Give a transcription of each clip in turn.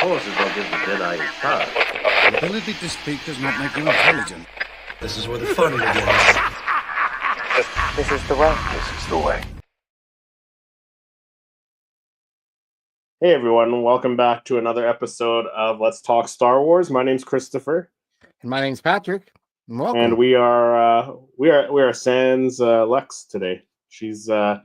forces will give the Jedi a start. The ability to speak does not make you intelligent. This is where the fun begins. This is the way. This is the way. Hey everyone, and welcome back to another episode of Let's Talk Star Wars. My name's Christopher, and my name's Patrick. And welcome. And we are sans Lex today. She's at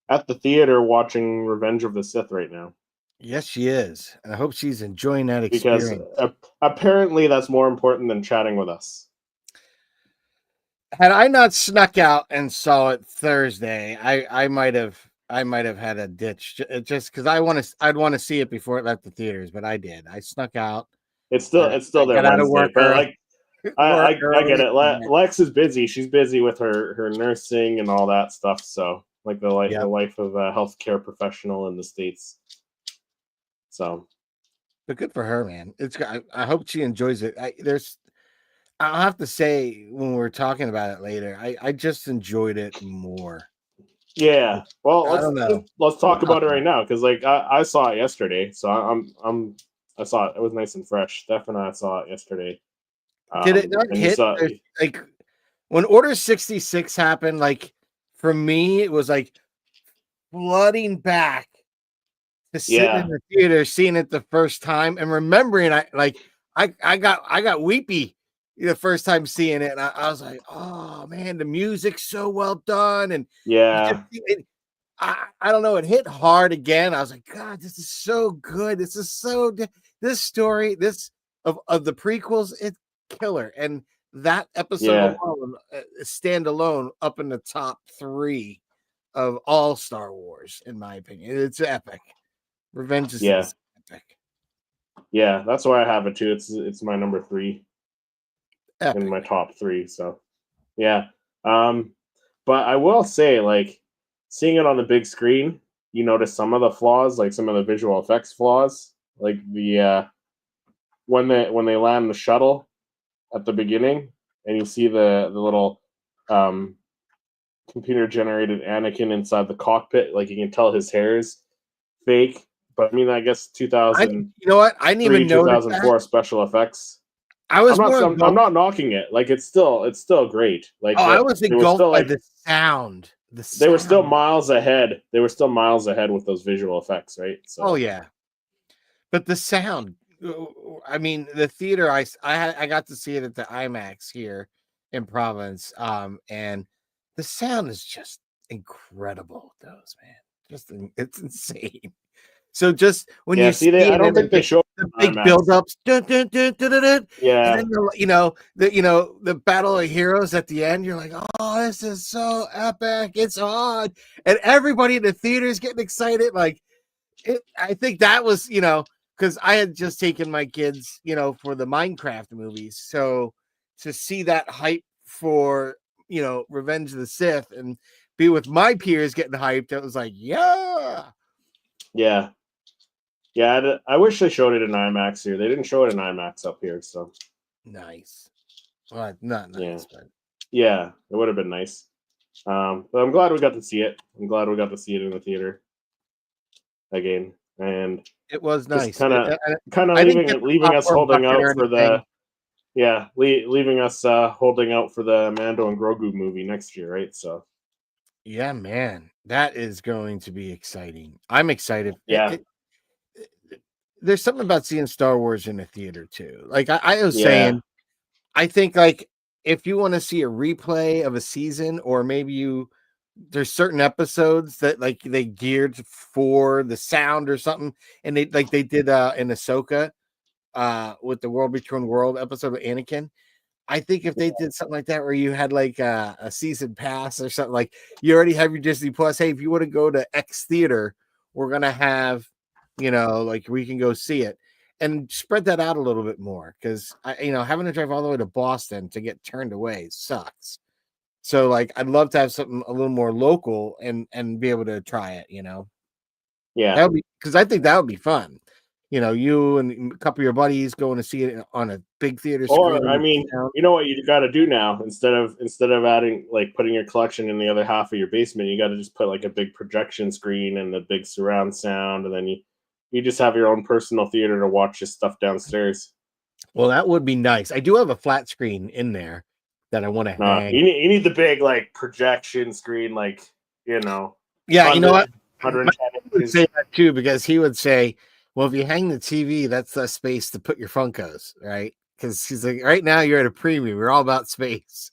the theater watching Revenge of the Sith right now. Yes, she is. And I hope she's enjoying that experience. Because apparently that's more important than chatting with us. Had I not snuck out and saw it Thursday, I might have had a ditch just because I'd want to see it before it left the theaters, but I did. I snuck out. It's still there. Got out of work, but like I get it. Lex is busy. She's busy with her nursing and all that stuff. So like the life of a healthcare professional in the States. So, but good for her, man. I hope she enjoys it. I'll have to say when we're talking about it later, I just enjoyed it more. Yeah. Well, let's talk about it right now because like I saw it yesterday, so I saw it. It was nice and fresh. Steph and I saw it yesterday. Did it not hit? Like when Order 66 happened, like for me, it was like flooding back to sit in the theater, seeing it the first time, and remembering I got weepy the first time seeing it, and I was like, oh man, the music's so well done, and I don't know, it hit hard again. I was like, God, this is so good. This story, of the prequels, it's killer, and that episode alone, stand alone up in the top 3 of all Star Wars, in my opinion. It's epic. Revenge is epic. Yeah, that's why I have it too. It's my number 3 in my top 3. So, yeah. But I will say, like, seeing it on the big screen, you notice some of the flaws, like some of the visual effects flaws, like the when they land the shuttle at the beginning, and you see the little computer generated Anakin inside the cockpit, like you can tell his hair is fake. But I mean, I guess 2000. You know what? I didn't even know 2004 special effects. I'm not knocking it. Like it's still great. Like I was engulfed by the sound. They were still miles ahead. They were still miles ahead with those visual effects, right? So. Oh yeah, but the sound. I mean, the theater. I got to see it at the IMAX here in Providence, and the sound is just incredible. Those man, it's insane. So just when you see I don't think they show the big build-ups. Yeah. And then, the Battle of Heroes at the end, you're like, oh, this is so epic. It's on. And everybody in the theater is getting excited. Like, I think that was, because I had just taken my kids, for the Minecraft movies. So to see that hype for, Revenge of the Sith and be with my peers getting hyped, it was like, yeah. Yeah. Yeah, I wish they showed it in IMAX here. They didn't show it in IMAX up here, so nice. Well, not nice, but yeah, it would have been nice. But I'm glad we got to see it. I'm glad we got to see it in the theater again, and it was nice. Kind of leaving us holding out for leaving us holding out for the Mando and Grogu movie next year, right? So yeah, man, that is going to be exciting. I'm excited. Yeah. There's something about seeing Star Wars in a theater too. Like I was saying, I think like if you want to see a replay of a season, or maybe there's certain episodes that like they geared for the sound or something, and they did in Ahsoka with the World Between World episode of Anakin. I think if they did something like that, where you had like a season pass or something, like you already have your Disney Plus. Hey, if you want to go to X theater, we're gonna have. Like we can go see it and spread that out a little bit more, because having to drive all the way to Boston to get turned away sucks. So like I'd love to have something a little more local and be able to try it. Yeah, that would be, because I think that would be fun. You and a couple of your buddies going to see it on a big theater screen. Or I mean, you know what you got to do now, instead of adding like putting your collection in the other half of your basement, you got to just put like a big projection screen and the big surround sound, and then you you just have your own personal theater to watch your stuff downstairs. Well, that would be nice. I do have a flat screen in there that I want to hang. You need the big like projection screen, like Yeah, you know what? 110 would say that too, because he would say, well, if you hang the TV, that's less space to put your Funkos, right? Because he's like, right now you're at a premium. We're all about space.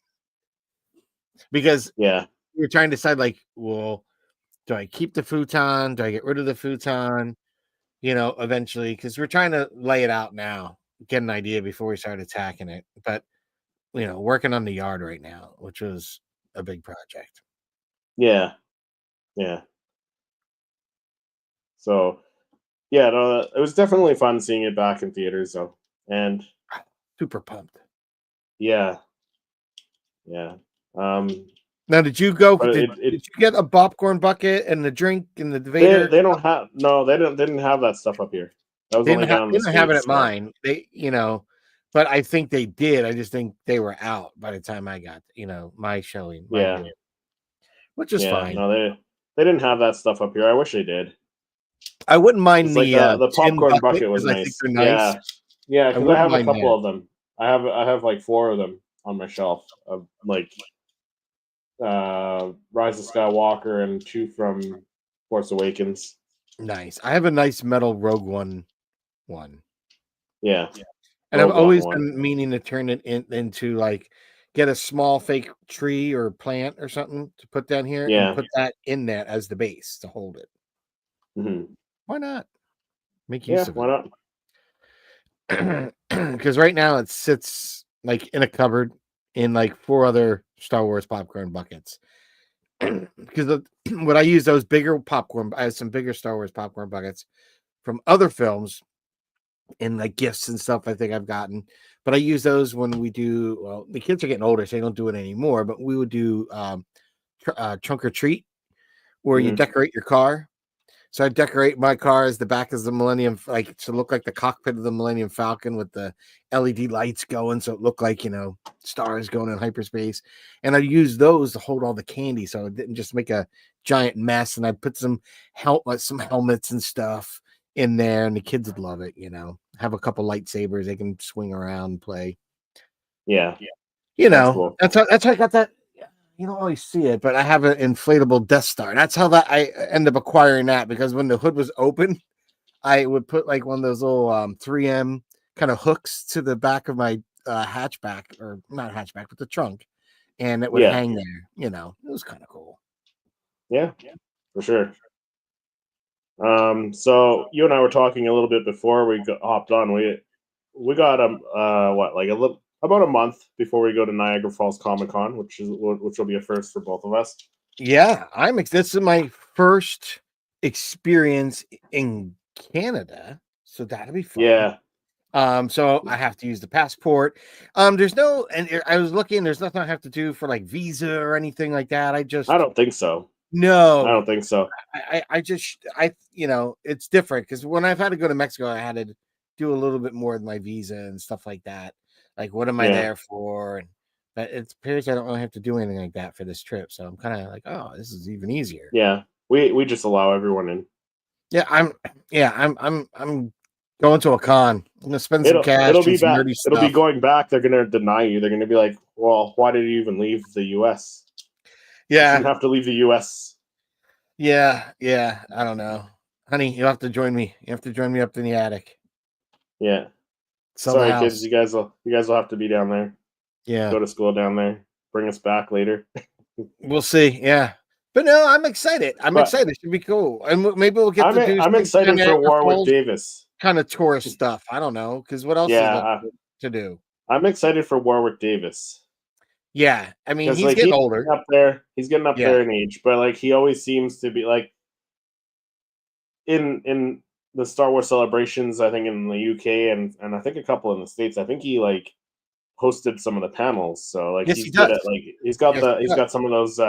Because you're trying to decide, like, well, do I keep the futon? Do I get rid of the futon? Eventually, because we're trying to lay it out now, get an idea before we start attacking it. But, working on the yard right now, which was a big project. Yeah. So, it was definitely fun seeing it back in theaters, though, and super pumped. Yeah. Now, did you go? Did you get a popcorn bucket and the drink and the Vader? They don't have They didn't have that stuff up here. That was only down in the States. They didn't have it at mine. But I think they did. I just think they were out by the time I got my showing. Which is fine. No, they didn't have that stuff up here. I wish they did. I wouldn't mind the popcorn bucket was nice. I think they're nice. Yeah, because I have a couple of them. I have like 4 of them on my shelf of like Rise of Skywalker and 2 from Force Awakens. Nice. I have a nice metal Rogue One. Yeah. And I've always been meaning to turn it into like get a small fake tree or plant or something to put down here and put that in that as the base to hold it. Mm-hmm. Why not? Make use of it. Why not? Because right now it sits like in a cupboard in like 4 other Star Wars popcorn buckets. Because what I use those bigger popcorn, I have some bigger Star Wars popcorn buckets from other films and like gifts and stuff I think I've gotten. But I use those when we do, well, the kids are getting older, so they don't do it anymore, but we would do trunk or treat where you decorate your car. So I decorate my car as the back of the Millennium, like to look like the cockpit of the Millennium Falcon with the LED lights going, so it looked like stars going in hyperspace. And I use those to hold all the candy, so it didn't just make a giant mess. And I put some helmets and stuff in there, and the kids would love it. Have a couple lightsabers they can swing around and play. Yeah. That's cool. That's how I got that. You don't always see it, but I have an inflatable Death Star. That's how I end up acquiring that, because when the hood was open, I would put like one of those little 3M kind of hooks to the back of my hatchback, or not hatchback, but the trunk, and it would hang there. It was kind of cool. Yeah, for sure. So you and I were talking a little bit before we hopped on. We got about a month before we go to Niagara Falls Comic-Con, which will be a first for both of us. Yeah, this is my first experience in Canada, so that'll be fun. Yeah. So I have to use the passport. There's no, and I was looking, there's nothing I have to do for like visa or anything like that. I don't think so. No, I don't think so. it's different, because when I've had to go to Mexico, I had to do a little bit more with my visa and stuff like that. Like, what am I there for? But it appears I don't really have to do anything like that for this trip. So I'm kind of like, oh, this is even easier. Yeah, we just allow everyone in. Yeah, I'm going to a con. I'm gonna spend some cash. It'll be back. It'll be going back. They're gonna deny you. They're gonna be like, well, why did you even leave the U.S.? Yeah, you have to leave the U.S. Yeah. I don't know, honey. You have to join me. You have to join me up in the attic. Yeah. Sorry, kids. You guys will have to be down there. Yeah. Go to school down there. Bring us back later. We'll see. Yeah. But no, I'm excited. Excited. It should be cool. And maybe we'll get to do I'm excited for Warwick Davis. Kind of tourist stuff. I don't know. Because what else is there to do? I'm excited for Warwick Davis. Yeah. I mean, he's getting older. He's getting up there in age. But like, he always seems to be like in the Star Wars celebrations, I think in the UK and I think a couple in the States, I think he like hosted some of the panels. So like, he's good at, like, he's got some of those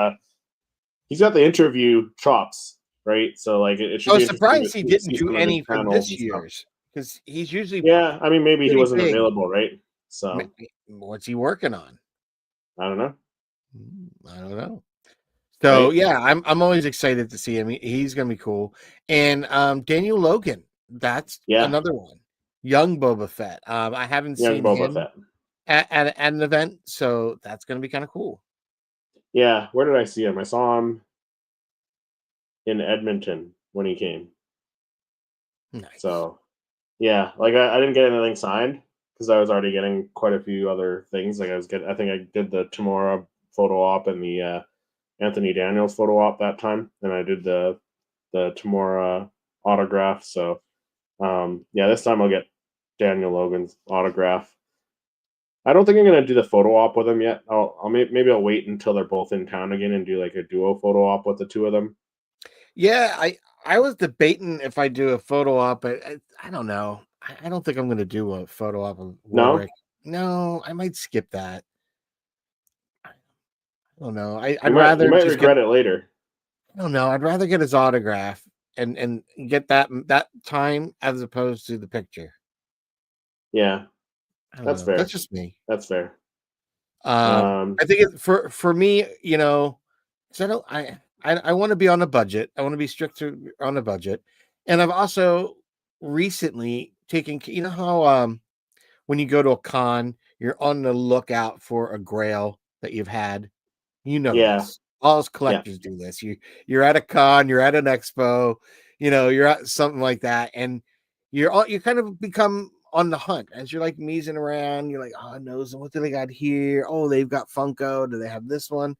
he's got the interview chops, right? So like it should be surprised he didn't do any for this year's, because he's usually I mean, maybe he wasn't available, right? So what's he working on? I don't know. So I'm always excited to see him. He's gonna be cool. And Daniel Logan, That's Yeah, another one. Young Boba Fett. I haven't young seen Boba him Fett. at an event, so that's going to be kind of cool. Yeah, where did I see him? I saw him in Edmonton when he came. Nice. So yeah, like I didn't get anything signed because I was already getting quite a few other things. Like I think I did the Tamora photo op and the Anthony Daniels photo op that time, and I did the Tamora autograph. So yeah, this time I'll get Daniel Logan's autograph. I don't think I'm gonna do the photo op with them yet. Maybe I'll wait until they're both in town again and do like a duo photo op with the two of them. Yeah, I was debating if I do a photo op, but I don't know. I don't think I'm going to do a photo op of No, Warwick. No, I might skip that. I don't know. I'd you rather might just get. regret it later. I don't know. I'd rather get his autograph and get that time as opposed to the picture. Yeah, I don't that's know. That's fair. just me. That's fair. I think for me, you know, because I want to be on a budget. I want to be strict on a budget, and I've also recently taken. You know how when you go to a con, you're on the lookout for a grail that you've had. You know Yeah, this. All us yeah, collectors do this. You're at a con, you're at an expo, you know, you're at something like that, and you kind of become on the hunt as you're like measing around. You're like, oh, knows what do they got here? Oh, they've got Funko. Do they have this one?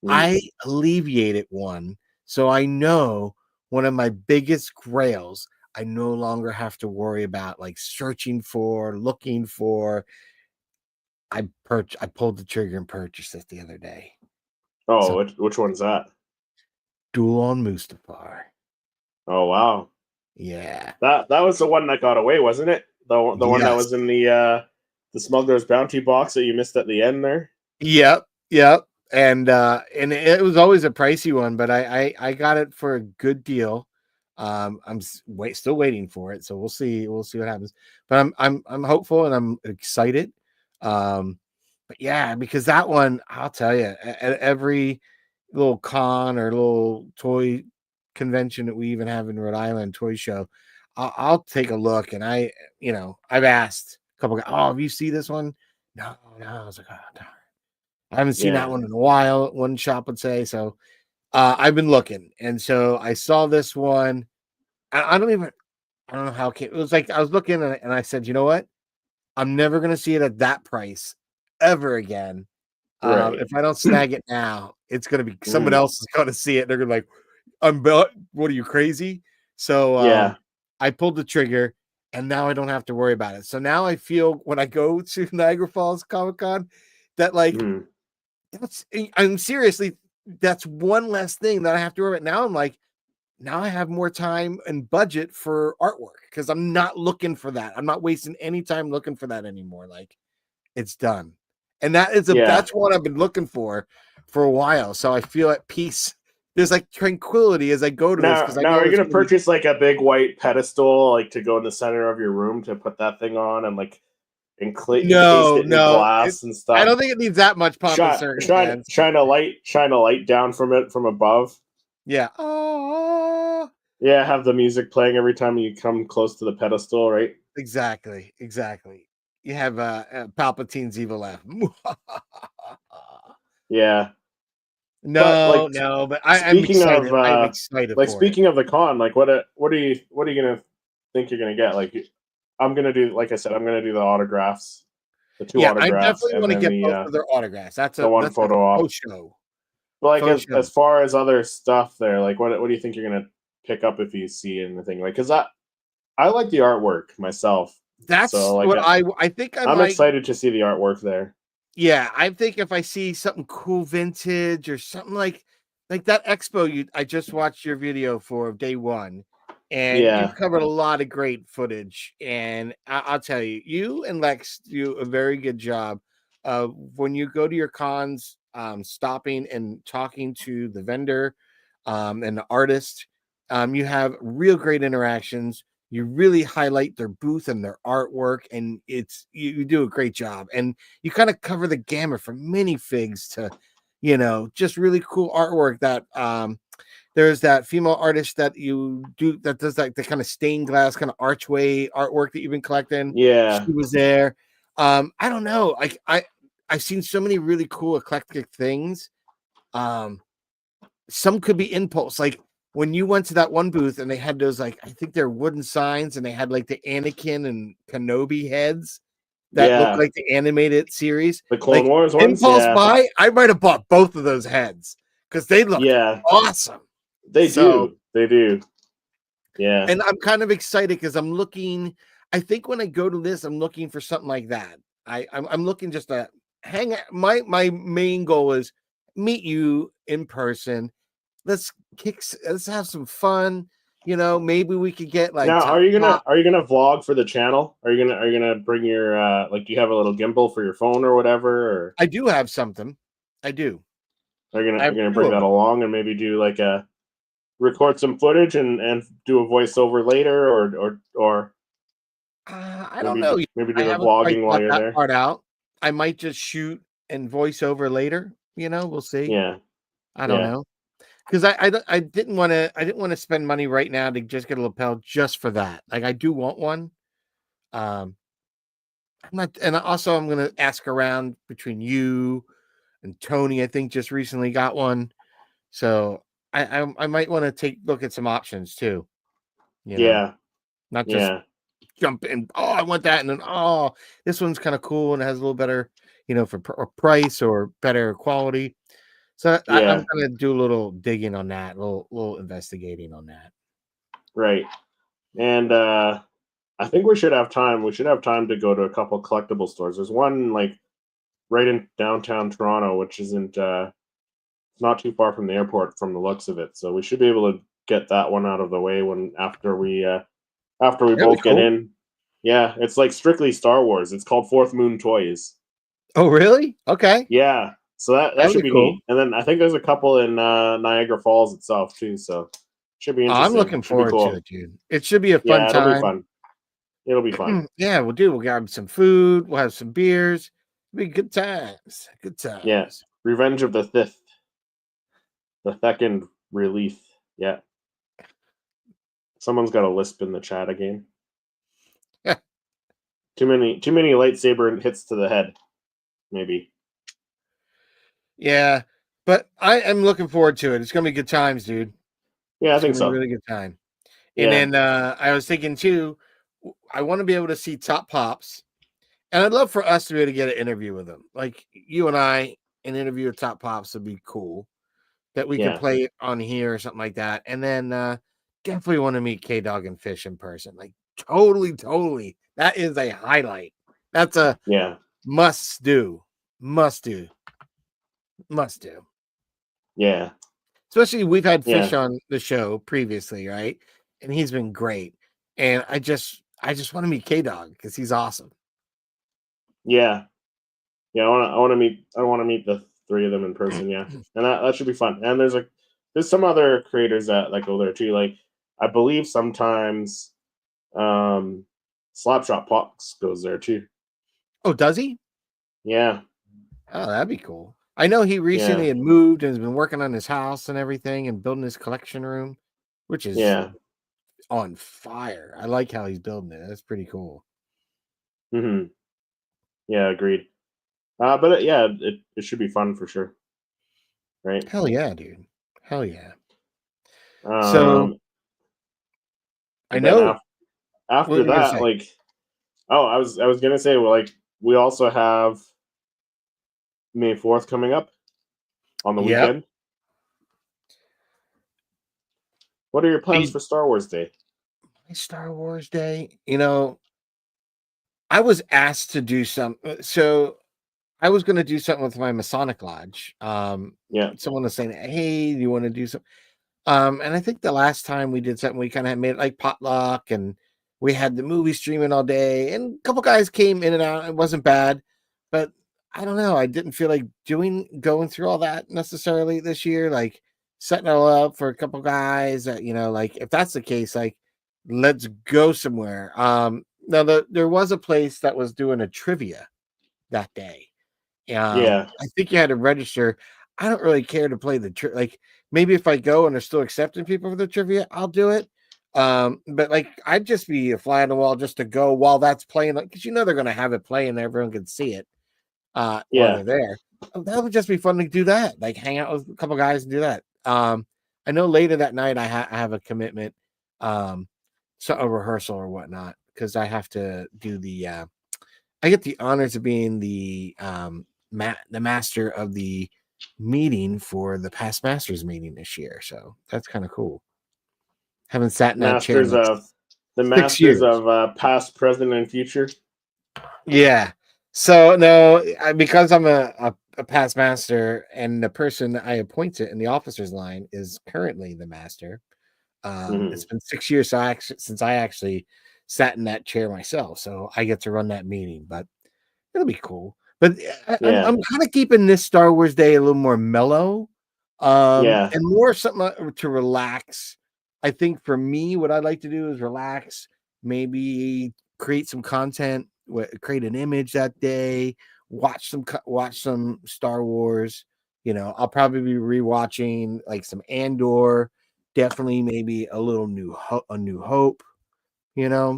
mm, I alleviated one, so I know one of my biggest grails. I no longer have to worry about like searching for, looking for. I pulled the trigger and purchased it the other day. Oh, So which one's that? Duel on Mustafar. Oh wow, Yeah. that was the one that got away, wasn't it? The one that Yes. was in the smuggler's bounty box that you missed at the end there. Yep. Yep. And it was always a pricey one, but I got it for a good deal. Still waiting for it, so we'll see what happens. But I'm hopeful and I'm excited. But yeah, because that one, I'll tell you, at every little con or little toy convention that we even have in Rhode Island, toy show, I'll take a look. And I've asked a couple guys, oh, have you seen this one? No. I was like, oh, darn. I haven't seen that Yeah, one in a while. One shop would say so. I've been looking, and so I saw this one. I don't know how it came. It was like I was looking and I said, you know what? I'm never gonna see it at that price ever again. right. If I don't snag it now, it's gonna be someone Mm, else is gonna see it. And they're gonna be like, what are you crazy? So yeah, I pulled the trigger, and now I don't have to worry about it. So now I feel when I go to Niagara Falls Comic Con that like mm, I'm seriously, that's one less thing that I have to worry about. Now I'm like, now I have more time and budget for artwork because I'm not looking for that. I'm not wasting any time looking for that anymore. Like it's done. And yeah. that's what I've been looking for a while. So I feel at peace. There's like tranquility as I go to this because I Now, know are you it's gonna gonna be purchase like a big white pedestal, like to go in the center of your room to put that thing on and like encase it in no. glass and I stuff? don't think it needs that much pomp and circumstance. Shine a light down from it from above. Yeah. Oh, Yeah, have the music playing every time you come close to the pedestal, right? exactly. You have Palpatine's evil laugh. Yeah, but No, like no, but I'm speaking excited. of I'm excited like for it. speaking of the con, like what are you gonna think you're gonna get? Like I'm gonna do, like I said, I'm gonna do the autographs, the two Yeah, I autographs, definitely and want to then get both of their autographs. the one That's like photo a op. post show. But like Faux show. as far as other stuff there, like what do you think you're gonna pick up if you see anything? Like, because I like the artwork myself, That's so like what I think I I'm might. excited to see the artwork there. Yeah, I think if I see something cool vintage or something like that expo I just watched your video for day one, and you Yeah, covered a lot of great footage. And I'll tell you, you and Lex do a very good job of when you go to your cons, stopping and talking to the vendor, and the artist. You have real great interactions. You really highlight their booth and their artwork, and you do a great job. And you kind of cover the gamut from minifigs to, just really cool artwork that There's that female artist that you do that does like the kind of stained glass kind of archway artwork that you've been collecting. Yeah. She was there. I don't know. I've seen so many really cool eclectic things. Some could be impulse. Like when you went to that one booth and they had those, like, I think they're wooden signs and they had like the Anakin and Kenobi heads that look like the animated series. The Clone Wars ones? Impulse buy, I might have bought both of those heads because they look awesome. They do. Yeah. And I'm kind of excited because I'm looking. I think when I go to this, I'm looking for something like that. I'm looking just to hang out. My main goal is meet you in person. Let's have some fun. You know, maybe we could get like. Now, are you gonna vlog for the channel? Are you gonna bring your like? Do you have a little gimbal for your phone or whatever? Or I do have something. I do. Are you gonna bring that along and maybe do like a record some footage and do a voiceover later or I don't know. Maybe do the vlogging while you're there. Part out. I might just shoot and voice over later. You know, we'll see. Yeah. I don't know. Because I didn't want to spend money right now to just get a lapel just for that. Like I do want one. I'm not, and also I'm gonna ask around between you and Tony. I think just recently got one, so I might want to look at some options too. You know? Not just jump in. Oh, I want that, and then this one's kind of cool and it has a little better, you know, for price or better quality. So I'm gonna do a little digging on that, a little investigating on that. Right, and I think we should have time. We should have time to go to a couple collectible stores. There's one like right in downtown Toronto, which isn't not too far from the airport from the looks of it. So we should be able to get that one out of the way after we both get in. Yeah, it's like strictly Star Wars. It's called Fourth Moon Toys. Oh, really? Okay. Yeah. So that should be cool. neat. And then I think there's a couple in Niagara Falls itself too. So should be interesting. I'm looking forward to it, dude. It should be a fun time. It'll be fun. It'll be fun. Yeah, we'll grab some food. We'll have some beers. It'll be good times. Good times. Yeah. Revenge of the Sith. The second relief. Yeah. Someone's got a lisp in the chat again. Yeah. Too many lightsaber hits to the head. Maybe. Yeah, but I am looking forward to it. It's gonna be good times, dude. Yeah, I think so. Really good time. And then I was thinking too, I want to be able to see Top Pops, and I'd love for us to be able to get an interview with them. Like you and I, an interview with Top Pops would be cool. That we could play on here or something like that. And then definitely want to meet K-Dog and Fish in person. Like totally. That is a highlight. That's a must do. Yeah. Especially we've had Fish on the show previously, right? And he's been great. And I just want to meet K-Dog because he's awesome. Yeah. Yeah, I want to meet the three of them in person, and that should be fun. And there's some other creators that go there too. Like I believe sometimes Slapshot Pox goes there too. Oh, does he? Yeah. Oh, that'd be cool. I know he recently had moved and has been working on his house and everything and building his collection room, which is on fire. I like how he's building it. That's pretty cool. Mm-hmm. Yeah, agreed. But it should be fun for sure. Right? Hell yeah, dude. Hell yeah. So I know after that, I was gonna say, well, we also have May 4th coming up on the weekend. What are your plans for Star Wars Day? Star Wars Day, I was asked to do so I was going to do something with my Masonic Lodge. Someone was saying, hey, do you want to do something? And I think the last time we did something, we kind of made it like potluck and we had the movie streaming all day and a couple guys came in and out. It wasn't bad, but I don't know. I didn't feel like going through all that necessarily this year, like setting it all up for a couple guys that, if that's the case, let's go somewhere. Now there was a place that was doing a trivia that day. I think you had to register. I don't really care to play maybe if I go and they're still accepting people for the trivia, I'll do it. But like I'd just be a fly on the wall just to go while that's playing, because they're going to have it playing and everyone can see it while they're there. That would just be fun to do that, like hang out with a couple guys and do that. I know later that night I have a commitment, so a rehearsal or whatnot, because I have to do the I get the honors of being the master of the meeting for the past masters meeting this year, so that's kind of cool. Haven't sat in that chair Masters of the 6 masters years. of past, present, and future. Yeah. So no, because I'm a past master, and the person I appointed in the officers line is currently the master. It's been 6 years since I actually sat in that chair myself, so I get to run that meeting. But it'll be cool. But I'm kind of keeping this Star Wars Day a little more mellow, and more something to relax. I think for me, what I'd like to do is relax, maybe create some content, create an image that day, watch some Star Wars. I'll probably be rewatching like some Andor, definitely maybe a little a New Hope. Yeah,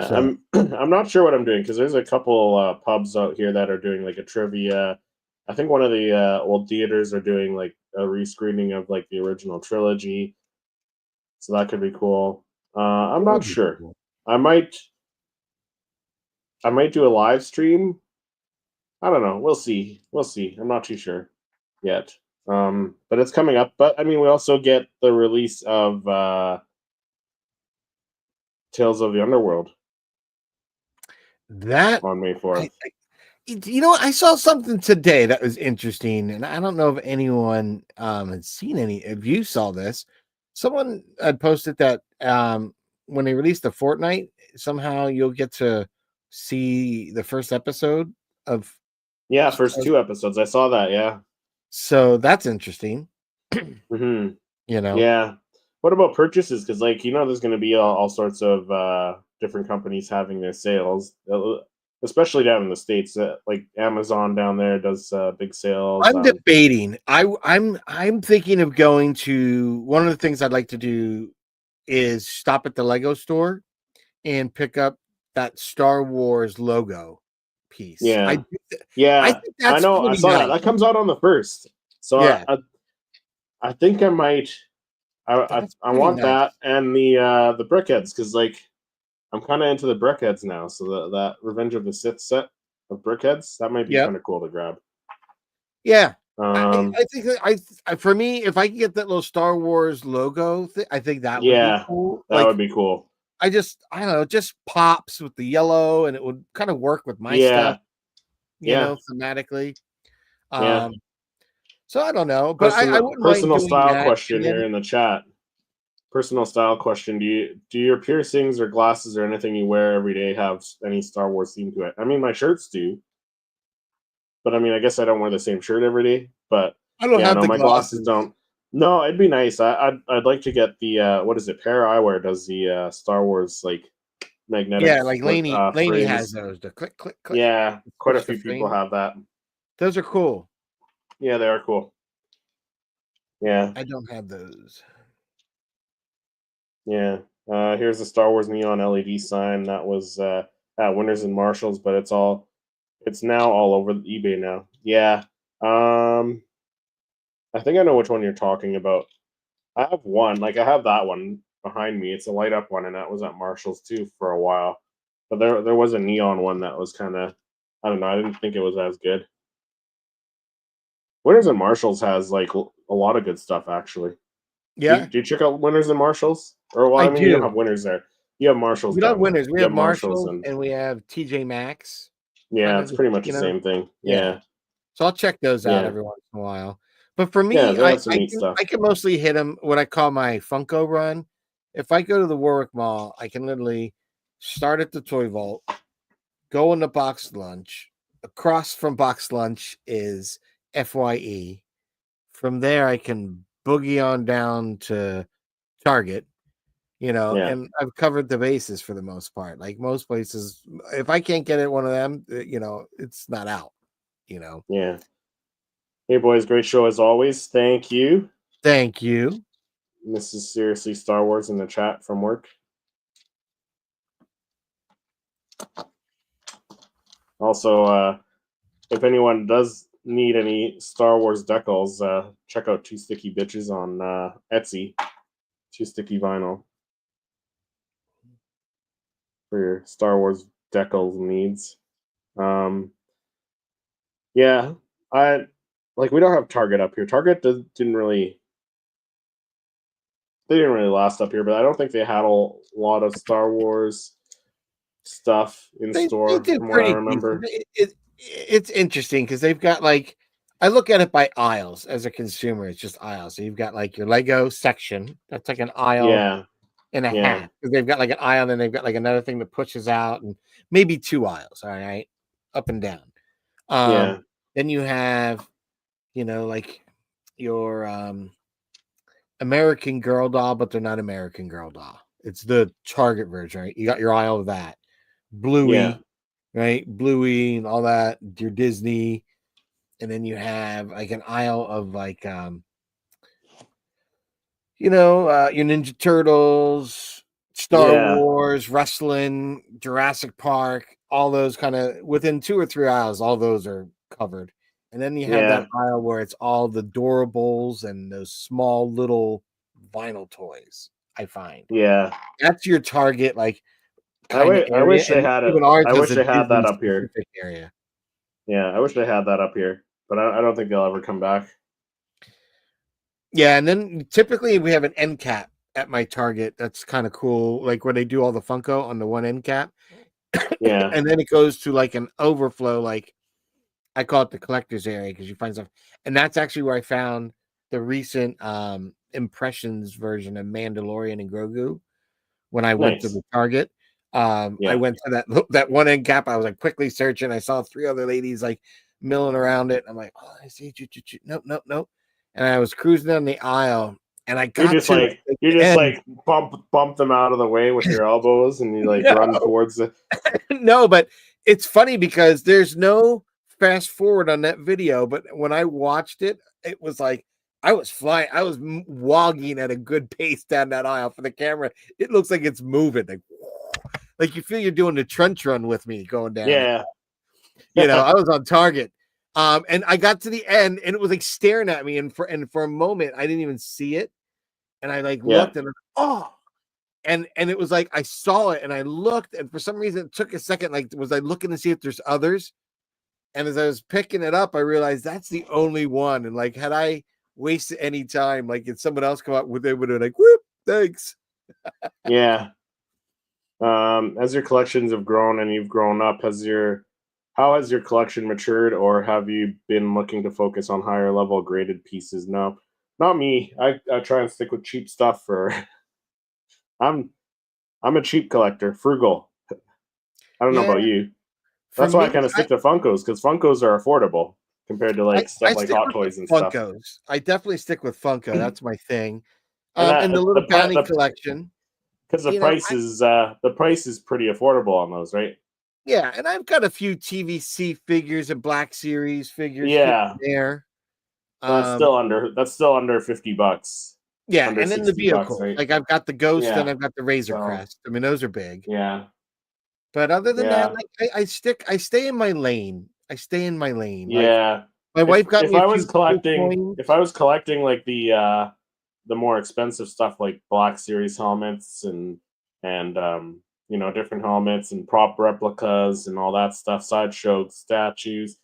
So I'm not sure what I'm doing because there's a couple pubs out here that are doing like a trivia. I think one of the old theaters are doing like a rescreening of like the original trilogy, so that could be cool. I'm it not would be sure. cool. I might do a live stream. I don't know. We'll see. We'll see. I'm not too sure yet. But it's coming up. But I mean, we also get the release of Tales of the Underworld That on May 4th. I saw something today that was interesting, and I don't know if anyone had seen any. If you saw this, someone had posted that when they released the Fortnite, somehow you'll get to see the first episode of. Yeah, first 2 episodes. I saw that. Yeah. So that's interesting. Mm-hmm. You know. Yeah. What about purchases? Because there's going to be all sorts of different companies having their sales, especially down in the States. Like Amazon down there does big sales. I'm debating. I'm thinking of going to one of the things I'd like to do is stop at the Lego store and pick up that Star Wars logo piece. Yeah. I Yeah. think that's know. I pretty saw nice. that. That comes out on the 1st. So Yeah. I think I might. I want nice. that and the brickheads because I'm kind of into the brickheads now. So that Revenge of the Sith set of brickheads that might be kind of cool to grab. Yeah. I think that for me, if I can get that little Star Wars logo, I think that would be cool. That would be cool. I don't know, it just pops with the yellow, and it would kind of work with my stuff, thematically. So I don't know, but I wouldn't mind personal doing style that. question here in the chat. Personal style question: Do your piercings or glasses or anything you wear every day have any Star Wars theme to it? I mean, my shirts do, but I mean, I guess I don't wear the same shirt every day. But I don't have my glasses don't. No, it'd be nice. I'd like to get the what is it? Pair Eyewear does the Star Wars magnetic. Yeah, like Laney frames. has those. The click, click, click. Yeah, quite a few people have that. Those are cool. Yeah, they are cool. Yeah, I don't have those. Yeah. Here's the Star Wars neon LED sign that was at Winners and Marshalls, but it's now all over eBay now. Yeah. I think I know which one you're talking about. I have one, I have that one behind me. It's a light up one, and that was at Marshalls too for a while. But there was a neon one that was kind of, I don't know. I didn't think it was as good. Winners and Marshalls has a lot of good stuff actually. Yeah. Do you check out Winners and Marshalls? Or well, I mean, you don't have Winners there. You have Marshalls. We don't have Winners. We have Marshalls and we have TJ Maxx. Yeah, it's pretty much the same thing. Yeah. So I'll check those out every once in a while. But for me, I can mostly hit them what I call my Funko run. If I go to the Warwick Mall, I can literally start at the Toy Vault, go into Box Lunch. Across from Box Lunch is FYE. From there, I can boogie on down to Target, and I've covered the bases for the most part. Like most places, if I can't get it one of them, it's not out, Yeah. Hey, boys, great show as always. Thank you. Thank you. This is seriously Star Wars in the chat from work. Also, if anyone does need any Star Wars decals, check out Two Sticky Bitches on Etsy. Two Sticky Vinyl for your Star Wars decals needs. Yeah, we don't have Target up here. Target didn't really last up here, but I don't think they had a lot of Star Wars stuff in They store did from what I pretty remember. decent. It's interesting because they've got like, I look at it by aisles as a consumer. It's just aisles. So you've got like your Lego section. That's like an aisle Yeah, and a yeah, half. Because they've got like an aisle, and then they've got like another thing that pushes out, and maybe 2 aisles. All right, up and down. yeah, Then you have, like your American Girl doll, but they're not American Girl doll. It's the Target version, right? You got your aisle of that. Bluey, yeah, right? Bluey and all that, your Disney. And then you have like an aisle of like your Ninja Turtles, Star yeah, Wars, wrestling, Jurassic Park, all those kind of within 2 or 3 aisles, all those are covered. And then you have that yeah, aisle where it's all the durables and those small little vinyl toys. I find yeah. that's your target, like kind of I area, wish they and had it. even ours I is wish a they had Disney that up here. specific area. Yeah, I wish they had that up here, but I don't think they'll ever come back. Yeah, and then typically we have an end cap at my Target. That's kind of cool, like where they do all the Funko on the one end cap. Yeah, And then it goes to like an overflow, like I call it the collector's area, because you find stuff. And that's actually where I found the recent impressions version of Mandalorian and Grogu when I went to nice. the Target. I Yeah, went to that one end cap. I was like quickly searching. I saw 3 other ladies like milling around it. I'm like, oh, I see. Nope, nope, nope. And I was cruising down the aisle, and I you're got just to like the end. bump them out of the way with your elbows, and you like No, run towards it. no, but it's funny because there's no fast forward on that video. But when I watched it, it was like I was flying. I was wogging at a good pace down that aisle for the camera. It looks like it's moving, like you feel you're doing the trench run with me going down it. Yeah, I was on target. And I got to the end, and it was like staring at me, and for a moment I didn't even see it, and I like yeah, looked, and and it was like I saw it, and I looked, and for some reason it took a second. Like, was I looking to see if there's others? And as I was picking it up, I realized that's the only one. And like, had I wasted any time, like, if someone else come up with it, would have like, whoop, thanks. yeah. As your collections have grown and you've grown up, how has your collection matured, or have you been looking to focus on higher level graded pieces? No, not me. I try and stick with cheap stuff for. I'm I'm a cheap collector, frugal. I don't know Yeah, about you. for That's why I me, kind of stick to Funkos, because Funkos are affordable compared to like I stuff like stick Hot with Toys and stuff. Funkos. I definitely stick with Funko. That's my thing. And And the that little bounty collection. because I the price is pretty affordable on those, right? Yeah, and I've got a few TVC figures and Black Series figures here Yeah, and there. that's still under $50, Yeah, under and then the $60, vehicles. right? Like I've got the Ghost and Yeah. I've got the Razor So Crest. I mean, those are big. yeah, But other than that, yeah, like I stay in my lane. I stay in my lane. Like yeah. my wife got If me a I few was cool collecting coins. if I was collecting like the more expensive stuff like Black Series helmets and different helmets and prop replicas and all that stuff, sideshow statues,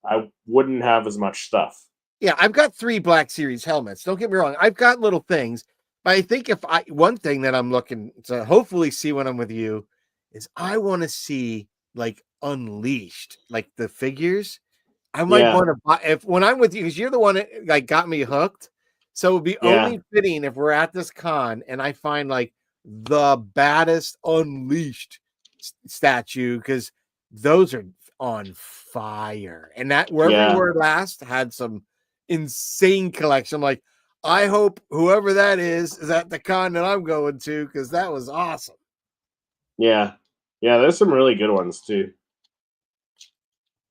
I wouldn't have as much stuff. Yeah, I've got 3 Black Series helmets. Don't get me wrong. I've got little things. But I think one thing that I'm looking to hopefully see when I'm with you is I want to see like Unleashed, like the figures. I might Yeah, want to buy if when I'm with you, because you're the one that like got me hooked. So it would be yeah, only fitting if we're at this con and I find like the baddest Unleashed statue, because those are on fire. And that wherever we yeah, were last had some insane collection. I'm like, I hope whoever that is at the con that I'm going to, because that was awesome. yeah, yeah. There's some really good ones too.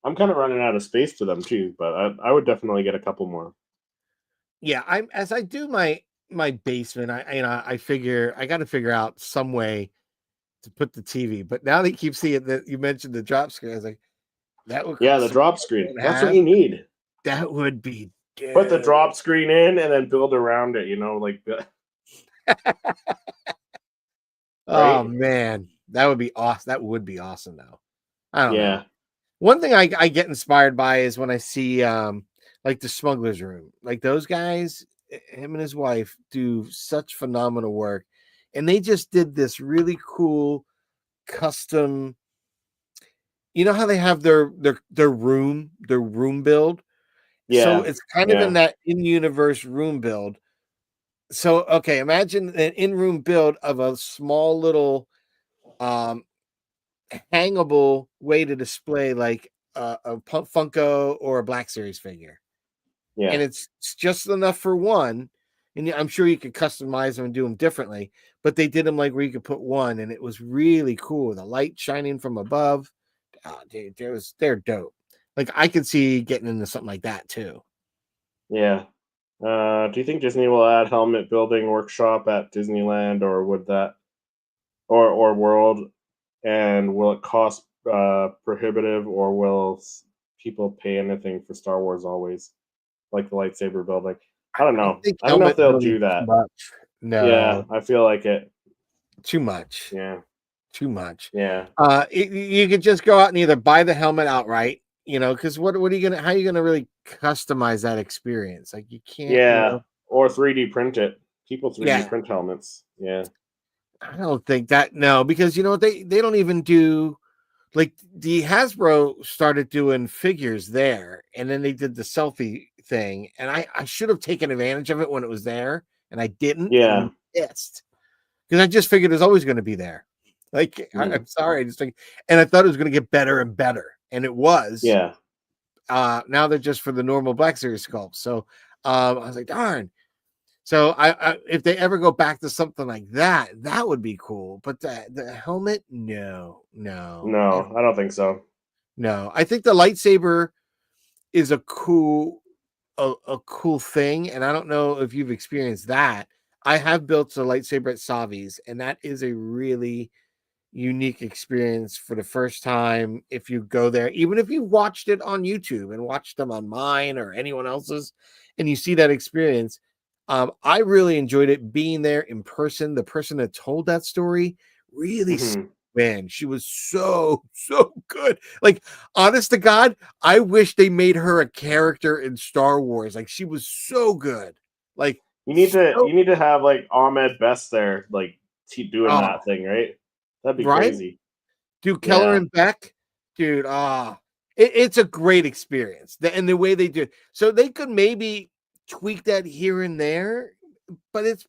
I'm kind of running out of space for them too, but I would definitely get a couple more. Yeah, I'm as I do my basement, I figure I got to figure out some way to put the TV. But now they keep seeing that you mentioned the drop screen. I was like, that would Yeah, cost the some drop screen. That's what half. you need. That would be Put the dope. drop screen in and then build around it. Oh right? man, that would be awesome. That would be awesome though. I don't know. Yeah, One thing I get inspired by is when I see like the Smuggler's Room. Like those guys, him and his wife do such phenomenal work. And they just did this really cool custom. You know how they have their room build? So yeah, it's kind of in yeah, that in-universe room build. So okay, imagine an in-room build of a small little um hangable way to display like a Funko or a Black Series figure, and yeah. it's just enough for one. And I'm sure you could customize them and do them differently, but they did them like where you could put one, and it was really cool. The light shining from above, oh, dude, they're dope. Like I could see getting into something like that too. Yeah. Do you think Disney will add helmet building workshop at Disneyland, or would that, or World, and will it cost prohibitive, or will people pay anything for Star Wars always, like the lightsaber building? I don't I know. think I don't know if helmet they'll building do too that. much. Yeah, No, I feel like it. too much. Yeah, Too much. yeah, You could just go out and either buy the helmet outright, because what are you gonna how are you gonna really customize that experience? Like you can't, yeah. Or 3D print it. People 3D yeah. print helmets. Yeah, I don't think that no, because you know what they don't even do like the Hasbro started doing figures there, and then they did the selfie thing, and I should have taken advantage of it when it was there, and I didn't, and yeah, I'm pissed because I just figured it was always going to be there. Like mm, I'm sorry, I just think, and I thought it was going to get better and better, and it was. yeah, Now they're just for the normal Black Series sculpts. So I was like, darn. So I if they ever go back to something like that, that would be cool. But the helmet, no, no, no, I don't think so. no. I think the lightsaber is a cool thing, and I don't know if you've experienced that. I have built a lightsaber at Savi's, and that is a really unique experience for the first time if you go there, even if you watched it on YouTube and watched them on mine or anyone else's, and you see that experience. I really enjoyed it being there in person. The person that told that story really, Hmm. man, she was so good. Like, honest to God, I wish they made her a character in Star Wars. Like, she was so good. Like, so, You need to have like Ahmed Best there, like doing oh, that thing, right? That'd be right? crazy. Dude, Keller Yeah, and Beck, dude, it's a great experience. And the way they do it. So they could maybe tweak that here and there, but it's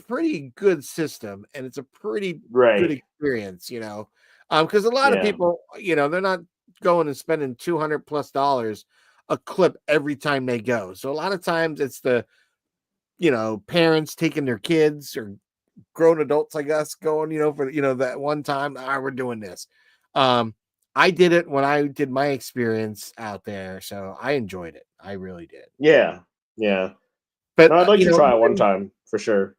pretty good system and it's a pretty good right. experience. Because a lot of Yeah, people, they're not going and spending $200+ a clip every time they go. So a lot of times it's the parents taking their kids or grown adults, I guess, going, for that one time, we're doing this. Um, I did it when I did my experience out there, so I enjoyed it. I really did. yeah, yeah. But No, I'd like to try it one time for sure.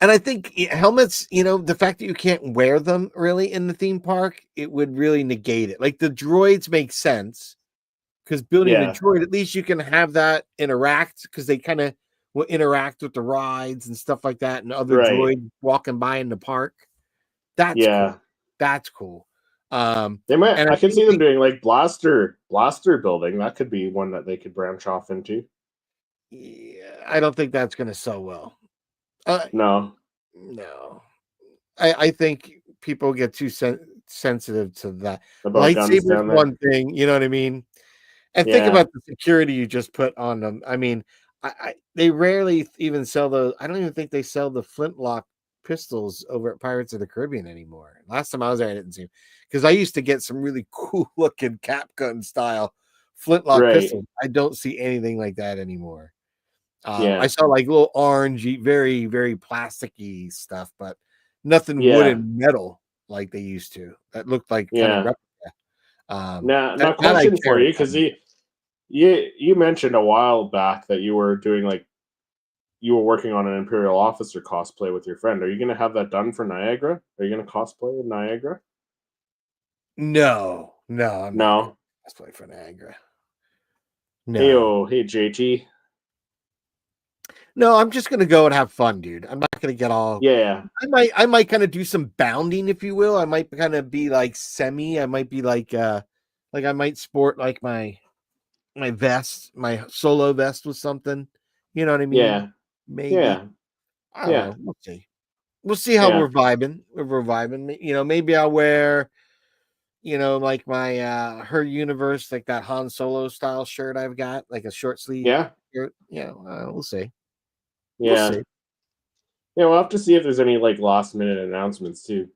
and I think helmets, the fact that you can't wear them really in the theme park, it would really negate it. Like the droids make sense because building a Yeah, droid, at least you can have that interact because they kind of will interact with the rides and stuff like that, and other right. droids walking by in the park. That's cool. Yeah, That's cool. they might. And I I could think see them doing like blaster building. That could be one that they could branch off into. yeah, I don't think that's going to sell well. Uh, No, no, I think people get too sensitive to that. about guns Lightsabers, down there. one thing, you know what I mean. And think Yeah, about the security you just put on them. I mean, they rarely even sell those. I don't even think they sell the flintlock pistols over at Pirates of the Caribbean anymore. Last time I was there, I didn't see because I used to get some really cool looking cap gun style flintlock right. pistols. I don't see anything like that anymore. I Yeah, saw like little orangey, very, very plasticky stuff, but nothing wood yeah, and metal like they used to. That looked like kind of yeah. replica. Now question for you, because you mentioned a while back that you were doing like you were working on an Imperial officer cosplay with your friend. Are you going to have that done for Niagara? Are you going to cosplay in Niagara? No, I'm not No. cosplay for Niagara. Hey JT. No, I'm just gonna go and have fun, dude. I'm not gonna get all. Yeah. I might kind of do some bounding, if you will. I might kind of be like semi. I might be like I might sport like my vest, my solo vest with something. You know what I mean? Yeah. Maybe. Yeah. I don't know. We'll see. We'll see how we're vibing. We're vibing. You know, maybe I'll wear, like my her universe, like that Han Solo style shirt I've got, like a short sleeve shirt. We'll see. Yeah. We'll see. Yeah, we'll have to see if there's any like last minute announcements too.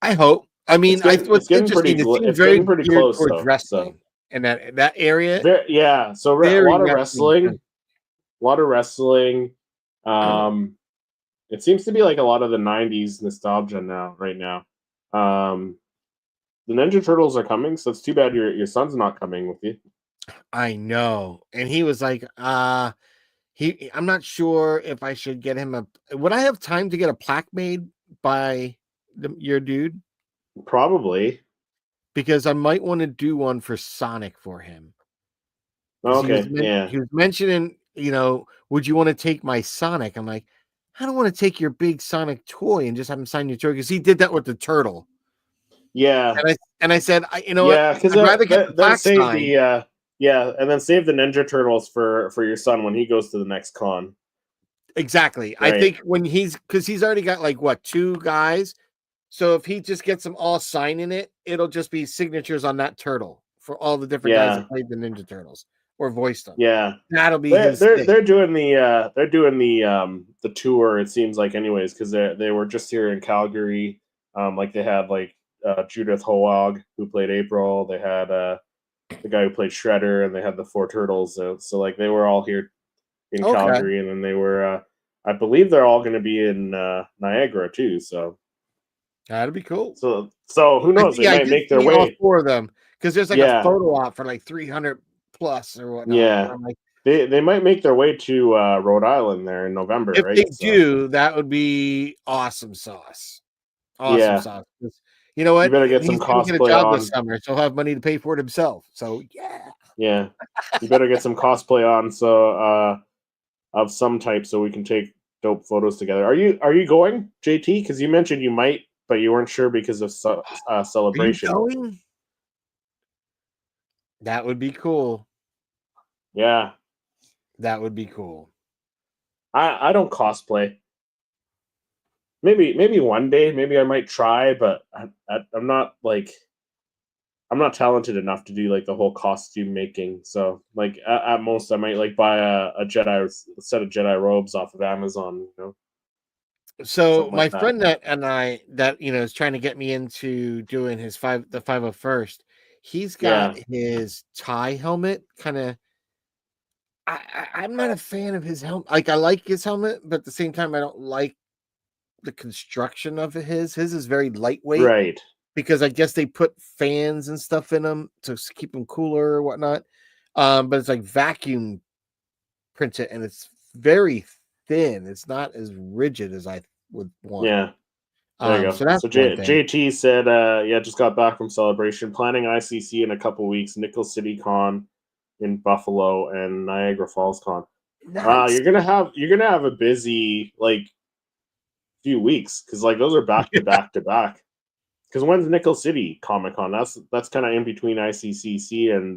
I hope. I mean, what's interesting, it seems very pretty geared close towards though, wrestling, and that area. So a lot of wrestling. It seems to be like a lot of the '90s nostalgia right now. The Ninja Turtles are coming, so it's too bad your son's not coming with you. I know, and he was like, I'm not sure if I should get him would I have time to get a plaque made by your dude? Probably. Because I might want to do one for Sonic for him. Okay, he was mentioning, would you want to take my Sonic? I'm like, I don't want to take your big Sonic toy and just have him sign your toy, because he did that with the turtle. Yeah. And I said, because I'd rather get the plaque signed. And then save the Ninja Turtles for your son when he goes to the next con. Exactly. Right. I think because he's already got like what, 2 guys. So if he just gets them all signing it, it'll just be signatures on that turtle for all the different guys that played the Ninja Turtles or voiced them. Yeah, that'll be they're doing the tour. It seems like, anyways, because they were just here in Calgary. Like they had like Judith Hoag, who played April. They had the guy who played Shredder, and they had the 4 turtles. So like they were all here in Calgary, and then they were. I believe they're all going to be in Niagara too. So. That'd be cool. So who knows? They might make their way. All 4 of them, because there's like a photo op for like 300 plus or whatnot. Yeah, like, they might make their way to Rhode Island there in November. If they do, that would be awesome sauce. Awesome sauce. You know what? You better get some cosplay get a job this summer, so he'll have money to pay for it himself. So yeah. You better get some cosplay on, so of some type, so we can take dope photos together. Are you going, JT? Because you mentioned you might, but you weren't sure because of Celebration. Are you going? That would be cool. Yeah. That would be cool. I don't cosplay. Maybe one day, maybe I might try, but I'm not talented enough to do like the whole costume making. So like at most I might like buy a set of Jedi robes off of Amazon, So my friend that is trying to get me into doing his the 501st. He's got his tie helmet kind of. I'm not a fan of his helmet. Like, I like his helmet, but at the same time, I don't like the construction of his. His is very lightweight, right? Because I guess they put fans and stuff in them to keep them cooler or whatnot. But it's like vacuum printed, and it's very thin. It's not as rigid as I would want. Yeah. There you go. So that's JT said, just got back from Celebration, planning ICC in a couple weeks, Nickel City Con in Buffalo, and Niagara Falls Con. Nice. You're gonna have a busy like few weeks, because like those are back to back to back. Because when's Nickel City Comic Con? That's kind of in between ICCC and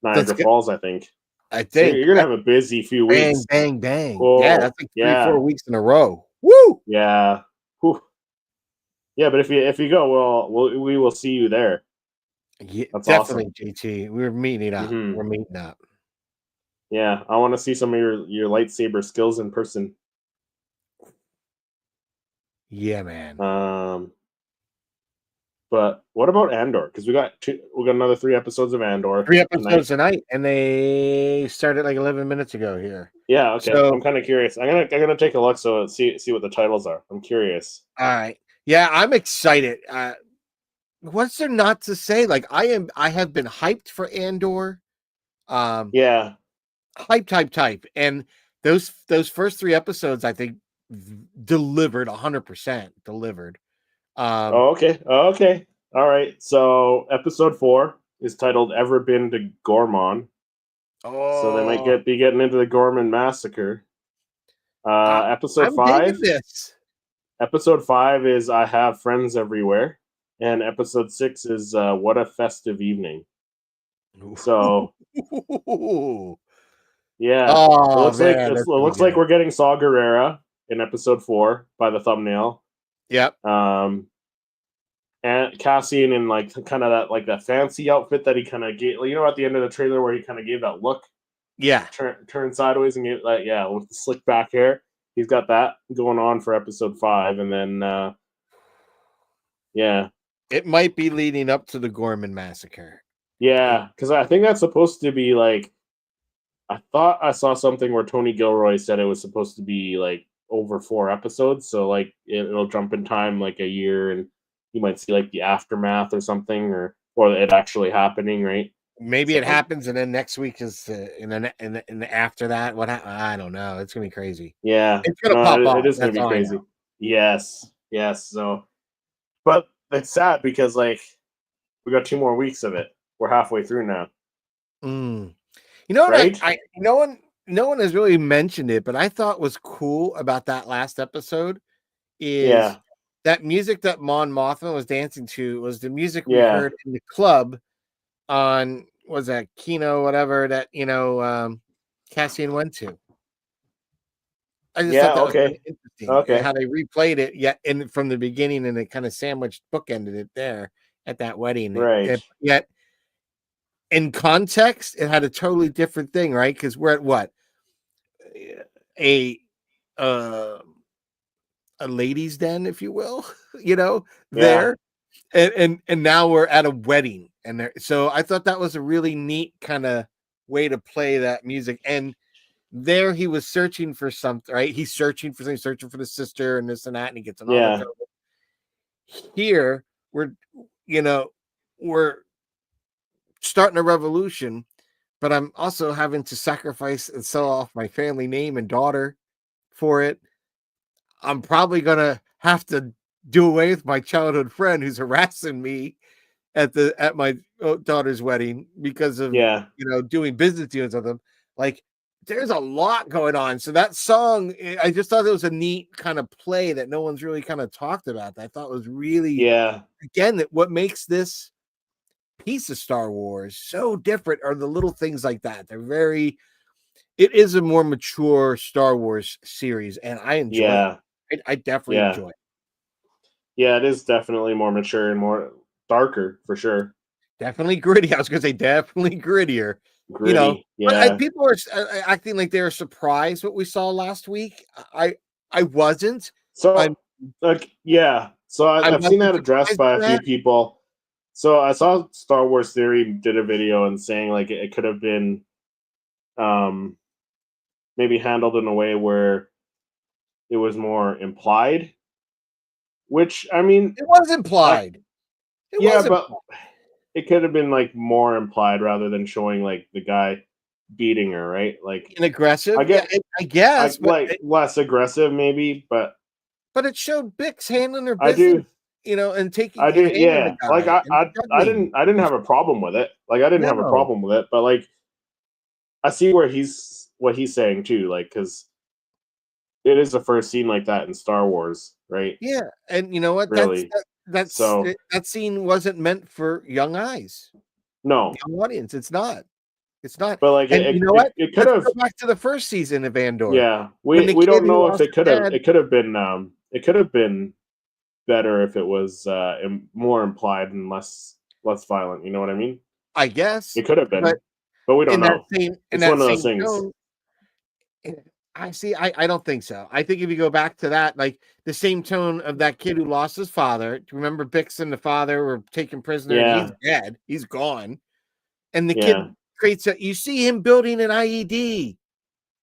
Niagara Falls, I think. So you're gonna have a busy few weeks. Bang, bang. Cool. Yeah, that's like 3-4 weeks in a row. Woo! Yeah. Whew. Yeah, but if you go, we will see you there. Yeah, that's definitely awesome. JT. We're meeting up. Mm-hmm. We're meeting up. Yeah, I want to see some of your lightsaber skills in person. Yeah, man. But what about Andor? Because we got another 3 episodes of Andor. 3 episodes tonight, and they started like 11 minutes ago here. Yeah, okay. So, I'm kind of curious. I'm gonna take a look see what the titles are. I'm curious. All right. Yeah, I'm excited. what's there not to say? Like I have been hyped for Andor. Yeah. Hype. And those first 3 episodes, I think, delivered 100% delivered. Okay. All right. So episode 4 is titled "Ever Been to Gormon?" So they might be getting into the Gorman massacre. Episode I'm 5. digging this. Episode 5 is "I Have Friends Everywhere," and episode 6 is "What a Festive Evening." So yeah, it Oh looks like man, it that's gonna be looks like good. we're getting Saw Gerrera in episode 4 by the thumbnail. Yep. And Cassian in like kind of that fancy outfit that he kind of gave, you know, at the end of the trailer where he kind of gave that look, Yeah. turn sideways and gave like with the slick back hair. He's got that going on for episode 5, and then It might be leading up to the Gorman massacre. Yeah, because I think that's supposed to be like. I thought I saw something where Tony Gilroy said it was supposed to be like over 4 episodes, so like it'll jump in time like a year, and you might see like the aftermath or something, or it actually happening, right? Maybe it happens, and then next week is, and then after that, I don't know. It's gonna be crazy. Yeah, It's gonna pop off. It is gonna be crazy. Yes. So, but it's sad because like we got 2 more weeks of it. We're halfway through now. You know what? Right? No one has really mentioned it, but I thought was cool about that last episode is that music that Mon Mothma was dancing to was the music we heard in the club on, was that Kino, whatever that, Cassian went to. I just thought that was kind of interesting. How they replayed it and from the beginning, and it kind of sandwiched, bookended it there at that wedding. Right. Yet in context, it had a totally different thing, right? Because we're at what? A ladies' den, if you will, there. And now we're at a wedding, and there. So I thought that was a really neat kind of way to play that music. And there he was searching for something, right? He's searching for the sister and this and that, and he gets an all the trouble. Here we're starting a revolution, but I'm also having to sacrifice and sell off my family name and daughter for it. I'm probably gonna have to do away with my childhood friend who's harassing me at my daughter's wedding because of doing business deals with them. Like, there's a lot going on. So that song, I just thought it was a neat kind of play that no one's really kind of talked about. That I thought was really, again, that what makes this piece of Star Wars so different are the little things like that. It is a more mature Star Wars series, and I enjoy it. I definitely enjoy it. Yeah, it is definitely more mature and more darker for sure. Definitely gritty. I was going to say definitely grittier. Gritty, but people are acting like they were surprised what we saw last week. I wasn't. So So I've seen that addressed by a few people. So I saw Star Wars Theory did a video and saying like it could have been maybe handled in a way where it was more implied. Which, I mean, it was implied. But it could have been like more implied rather than showing like the guy beating her, right? Like an aggressive. I guess, like less aggressive, maybe, but it showed Bix handling her business, and taking. I did, yeah. Like I didn't have a problem with it. Like I didn't have a problem with it, but like I see what he's saying too, like because it is the first scene like that in Star Wars, right? Yeah, and you know what? Really? That scene wasn't meant for young eyes. No, young audience. It's not. But like, you know what? It could have go back to the first season of Andor. Yeah, we don't know if it could have. It could have been. It could have been better if it was more implied and less violent. You know what I mean? I guess it could have been, but we don't know. It's one of those things. I see. I don't think so. I think if you go back to that, like the same tone of that kid who lost his father. Do you remember Bix and the father were taken prisoner? Yeah. He's dead. He's gone. And the kid creates you see him building an IED,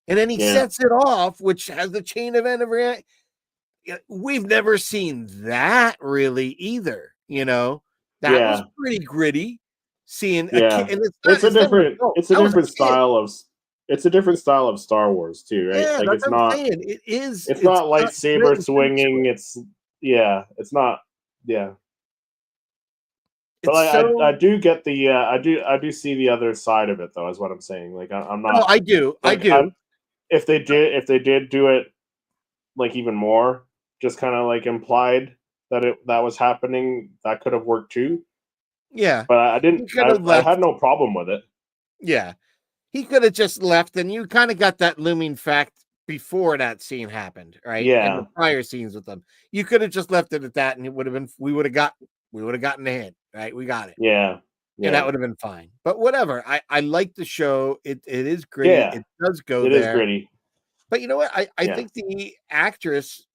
and then he sets it off, which has the chain event of We've never seen that really either, That was pretty gritty. Seeing a kid, and it's a different style of Star Wars too, right? Yeah, Like that's it's what I'm not saying. It is. it's It's not got grit lightsaber and finish to swinging. it. It's not But It's I so. do get the I do see the other side of it though, is what I'm saying. Like I'm No, not I do. I like do. if they did do it like even more, just kind of like implied that was happening, that could have worked too. Yeah, But I he didn't. could have I had left. no problem with it. Yeah, he could have just left, and you kind of got that looming fact before that scene happened, right? And the Yeah, prior scenes with them, you could have just left it at that, and it would have been. We would have gotten the hint, right? We got it. yeah, And that yeah, would have been fine. But whatever. I like the show. It is gritty. yeah. It does go It is there. gritty. But you know what? I Yeah, think the actress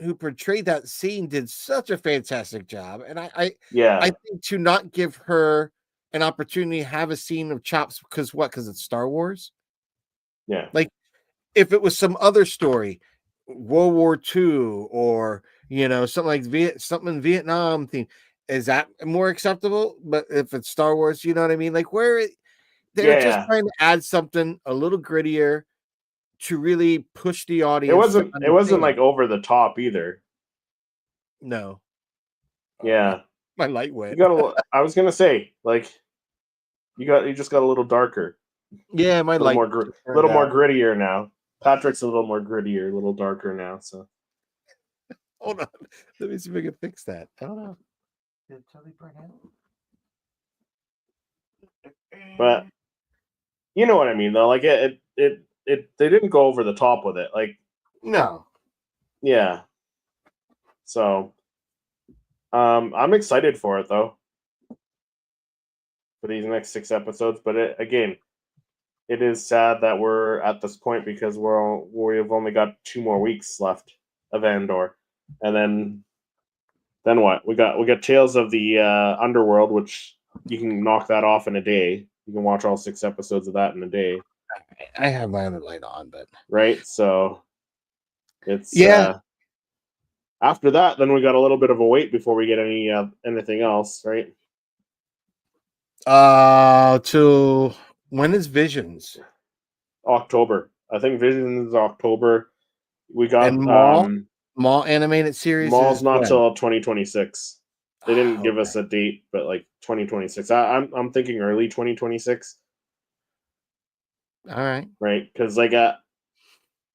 who portrayed that scene did such a fantastic job. And I yeah, think to not give her an opportunity to have a scene of chops because what? Because it's Star Wars. yeah, Like if it was some other story, World War II, or something like something in Vietnam theme, is that more acceptable? But if it's Star Wars, you know what I mean? Like they're just yeah. trying to add something a little grittier to really push the It audience to wasn't. It wasn't understand. like over the top either. No, Yeah, my light went. I was gonna say like you just got a little darker, Yeah, my a little light more just turned little more out. grittier now. Patrick's a little more grittier, a little darker now. So, Hold on, let me see if I can fix that. I don't know. Did it totally burn but out? you know what I mean, though. Like they didn't go over the top with it. Like, No. yeah. So, I'm excited for it though, for these next 6 episodes. But it is sad that we're at this point because we've only got 2 more weeks left of Andor, and then what? We got Tales of the Underworld, which you can knock that off in a day. You can watch all 6 episodes of that in a day, I have my other light on, but right? So it's yeah. after that, then we got a little bit of a wait before we get anything else, right? To when is Visions October. I think Visions is October. We and got Maul animated series Mall's is not when? till 2026. They didn't give Okay. us a date, but like 2026. I'm thinking early 2026, All right. right? Because like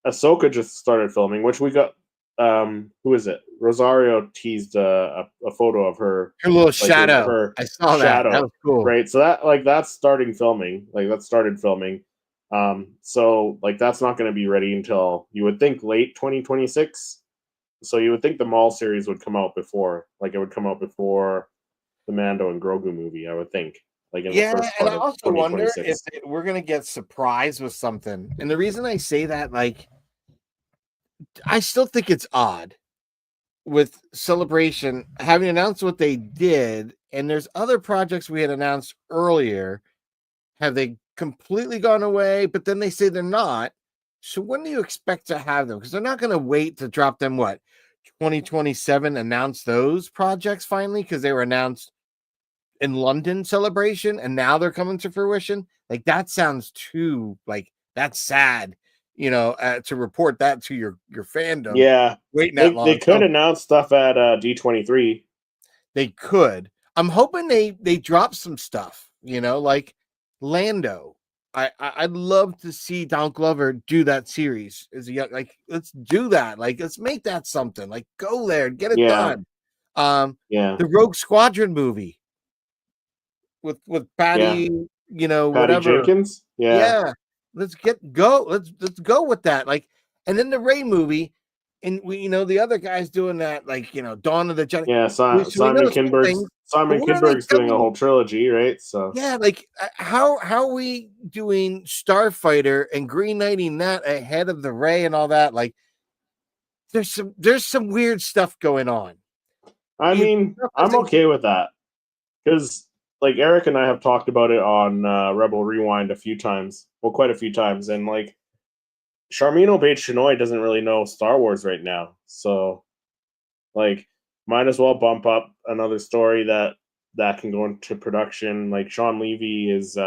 Ahsoka just started filming, which we got. Who is it? Rosario teased a photo of her, Her little like shadow. her I saw that. That shadow, was cool. right? So that's starting filming. Like that started filming. So like that's not going to be ready until you would think late 2026. So you would think the Maul series would come out before, like it would come out before the Mando and Grogu movie. I would think, like in the Yeah, first and part I of also wonder if 2026. we're gonna get surprised with something. And the reason I say that, like, I still think it's odd with Celebration having announced what they did, and there's other projects we had announced earlier. Have they completely gone away? But then they say they're not. So when do you expect to have them? Because they're not going to wait to drop them. What 2027? Announce those projects finally because they were announced in London Celebration, and now they're coming to fruition. Like that sounds too like that's sad. To report that to your fandom Yeah, waiting that they long. could So announce stuff at D23. they could. I'm hoping they drop some stuff. Like Lando. I'd love to see Don Glover do that series. Like let's do that. Like let's make that something. Like go there, get it Yeah, done. yeah, The Rogue Squadron movie with yeah. Patty, Patty whatever. Jenkins. Yeah, Yeah, let's go. Let's go with that. Like, and then the Ray movie, and the other guy's doing that. Like, Dawn of the Jedi. yeah. So we know some things, but Simon why are they Kinberg's doing a telling? whole trilogy, right? So Yeah, like how are we doing Starfighter and green knighting that ahead of the Ray and all that? Like, there's some weird stuff going on. I mean, I'm okay with that because like Eric and I have talked about it on Rebel Rewind a few times. Well, quite a few times, and like Charmin Obaid Chinoy doesn't really know Star Wars right now, so like might as well bump up another story that that can go into production. Like Sean Levy is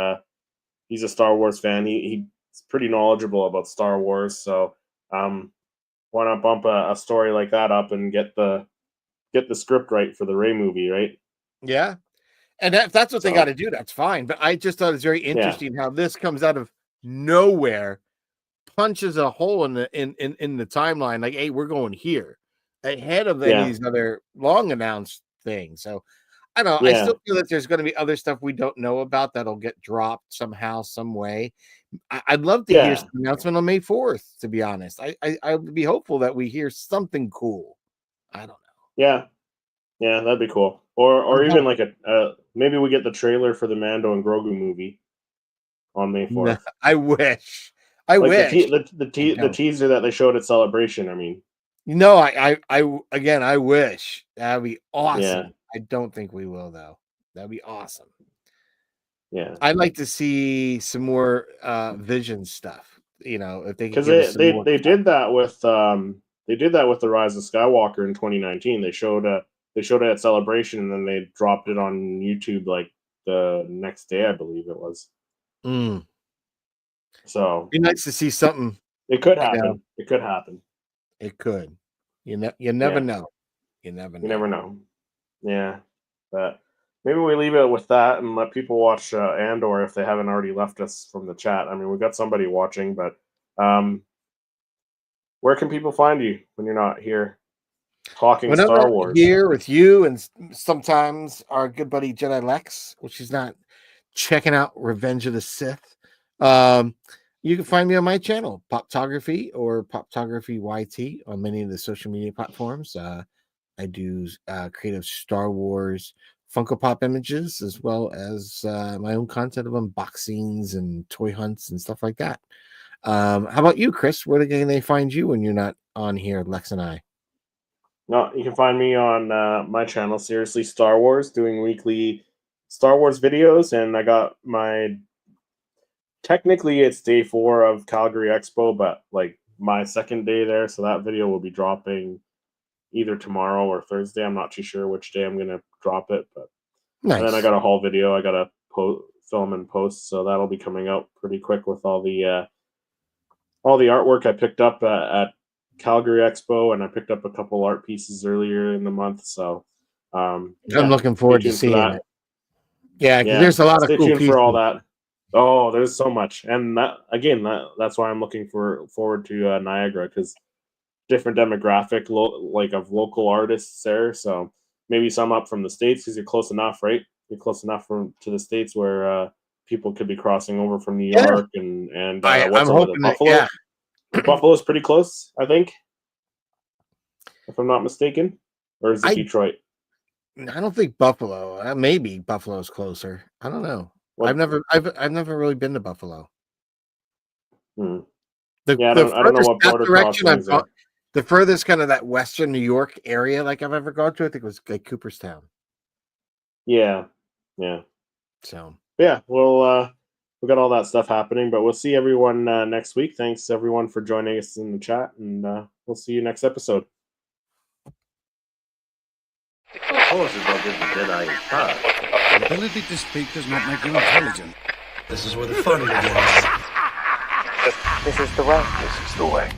he's a Star Wars fan. He's pretty knowledgeable about Star Wars. So why not bump a story like that up and get the script right for the Rey movie, right? Yeah. And if that's what they got to do, that's fine. But I just thought it's very interesting how this comes out of nowhere, punches a hole in the timeline. Like, hey, we're going here ahead of any of these other long announced things. So I don't know. I still feel that there's going to be other stuff we don't know about that'll get dropped somehow, some way. I'd love to hear some announcement on May 4th, to be honest. I would be hopeful that we hear something cool. I don't know. Yeah, that'd be cool. Or even like maybe we get the trailer for the Mando and Grogu movie on May 4th. No, I wish. I wish the teaser that they showed at Celebration. I mean, I wish. That'd be awesome. Yeah. I don't think we will though. That'd be awesome. Yeah, I'd like to see some more Vision stuff. You know, if they because they did that with the Rise of Skywalker in 2019. They showed it at Celebration, and then they dropped it on YouTube like the next day, I believe it was. So it'd be nice to see something. It could happen. You know? It could happen. It could. You never know. You never know. Yeah, but maybe we leave it with that and let people watch Andor if they haven't already left us from the chat. I mean, we've got somebody watching, but where can people find you when you're not here talking Star Wars? Here with you and sometimes our good buddy Jedi Lex, which is not checking out Revenge of the Sith. You can find me on my channel, Poptography or Poptography YT on many of the social media platforms. I do creative Star Wars Funko Pop images as well as my own content of unboxings and toy hunts and stuff like that. How about you, Chris? Where can they find you when you're not on here, Lex and I? No, you can find me on my channel, Seriously Star Wars, doing weekly Star Wars videos, and I got technically it's day 4 of Calgary Expo, but like my second day there, so that video will be dropping either tomorrow or Thursday. I'm not too sure which day I'm gonna drop it, but nice. And then I got a haul video I gotta film and post, so that'll be coming out pretty quick with all the artwork I picked up at Calgary Expo, and I picked up a couple art pieces earlier in the month. So I'm looking forward to seeing it. Yeah, because there's a lot of cool pieces for all that. Oh, there's so much, and that's why I'm looking forward to Niagara, because different demographic of local artists there. So maybe some up from the States, because you're close enough, right? You're close enough to the States where people could be crossing over from New York and I'm hoping Buffalo. Buffalo's pretty close, I think, if I'm not mistaken, or is it Detroit? I don't think Buffalo. Maybe Buffalo's closer. I don't know. I've never really been to Buffalo. I don't know what border crossings are. The furthest kind of that Western New York area like I've ever gone to, I think was like Cooperstown. Yeah. So yeah, well, we got all that stuff happening, but we'll see everyone next week. Thanks everyone for joining us in the chat, and we'll see you next episode. The Force is what gives the Jedi his power. The ability to speak does not make you intelligent. This is where the fun begins. This is the way. This is the way.